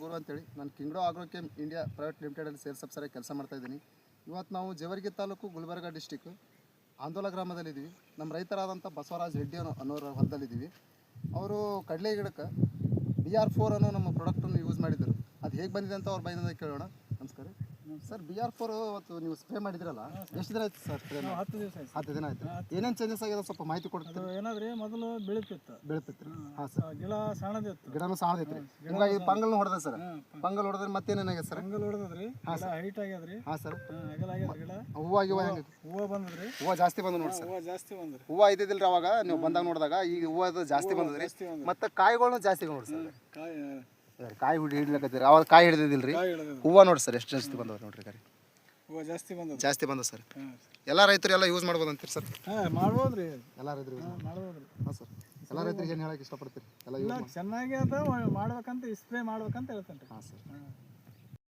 ಗುರು ಅಂತೇಳಿ ನಾನು ಕಿಂಗ್ಡೋ ಆಗ್ರೋಕೆಮ್ India private ಲಿಮಿಟೆಡಲ್ಲಿ sales ಆಫೀಸರಾಗಿ ಕೆಲಸ ಮಾಡ್ತಾಯಿದ್ದೀನಿ. ಇವತ್ತು ನಾವು ಜೇವರ್ಗಿ ತಾಲೂಕು ಗುಲ್ಬರ್ಗ ಡಿಸ್ಟಿಕ್ಕು ಆಂದೋಲ ಗ್ರಾಮದಲ್ಲಿದ್ದೀವಿ. ನಮ್ಮ ರೈತರಾದಂಥ ಬಸವರಾಜ್ ರೆಡ್ಡಿ ಅನ್ನೋರ ಹೊಲದಲ್ಲಿದ್ದೀವಿ. ಅವರು ಕಡಲೆ ಗಿಡಕ್ಕೆ BR4 ಅನ್ನೋ ನಮ್ಮ ಪ್ರಾಡಕ್ಟನ್ನು ಯೂಸ್ ಮಾಡಿದ್ದರು. ಅದು ಹೇಗೆ ಬಂದಿದೆ ಅಂತ ಅವ್ರ ಬೈದಿಂದ ಕೇಳೋಣ. ನಮಸ್ಕಾರ ಸರ್. BR4 ಅವತ್ತು ನೀವು ಸ್ಪ್ರೇ ಮಾಡಿದ್ರಲ್ಲ, ಎಷ್ಟು ದಿನ ಆಯ್ತು ಸರ್ ಸ್ಪ್ರೇ? 10 ದಿವಸ ಆಯ್ತು. 10 ದಿನ ಆಯ್ತು. ಏನೇನು ಚೇಂಜಸ್ ಆಗಿದೆ ಸ್ವಲ್ಪ ಮಾಹಿತಿ ಕೊಡ್ತೀವಿ? ಏನಾದ್ರಿ ಮೊದಲು ಬೆಳೀತಿತ್ತು. ಹಾಂ ಸರ್. ಗಿಡ ಸಣ್ಣದಿತ್ತು, ಗಿಡನೂ ಸಾಣದೈತೆ ರೀ. ಹಿಂಗಾಗಿ ಫಂಗಲ್ನು ಹೊಡೆದ ಸರ್. ಫಂಗಲ್ ಹೊಡೆದ್ರೆ ಮತ್ತೇನೇನಾಗಿದೆ ಸರ್? ಹಂಗಲ್ ಹೊಡೆದ್ರಿ, ಹೈಟ್ ಆಗ್ಯದ್ರಿ. ಹಾಂ ಸರ್. ಅಗಲ ಆಗ್ಯದ ಗಿಡ. ಹೂವು ಬಂದದ್ರಿ. ಹೂವು ಜಾಸ್ತಿ ಬಂದು ನೋಡಿ ಸರ್. ಹೂವು ಜಾಸ್ತಿ ಬಂದ್ರಿ. ಹೂವು ಇದ್ದಿದ್ದಿಲ್ರಿ ಅವಾಗ ನೀವು ಬಂದಾಗ ನೋಡಿದಾಗ. ಈಗ ಹೂವು ಅದು ಜಾಸ್ತಿ ಬಂದದ್ರಿ. ಮತ್ತು ಕಾಯಿಗಳು ಜಾಸ್ತಿ ನೋಡಿ ಸರ್. ಕಾಯಿ ಹಿಡ್ಲಕತ್ತೀರಿ. ಅವಾಗ ಕಾಯಿ ಹಿಡಿದಿದ್ದಿಲ್ರಿ. ಹೂವು ನೋಡಿ ಸರ್ ಎಷ್ಟು ಜಾಸ್ತಿ ಬಂದವ್ರಿ ನೋಡ್ರಿ. ಕರಿ ಹೂವು ಜಾಸ್ತಿ ಬಂದ ಸರ್. ಎಲ್ಲ ರೈತರು ಎಲ್ಲ ಯೂಸ್ ಮಾಡ್ಬೋದು ಅಂತೀರಿ ಸರ್? ಮಾಡ್ಬೋದ್ರಿ. ಎಲ್ಲ ರೈತರು ಮಾಡ್ಬೋದ್ರಿ. ಹಾಂ ಸರ್. ಎಲ್ಲ ರೈತರಿಗೆ ಏನು ಹೇಳಕ್ಕೆ ಇಷ್ಟಪಡ್ತೀರಿ? ಎಲ್ಲ ಚೆನ್ನಾಗಿ ಅದ ಮಾಡ್ಬೇಕಂತ, ಸ್ಪ್ರೇ ಮಾಡ್ಬೇಕಂತ ಹೇಳ್ತೇನೆ. ಹಾಂ ಸರ್.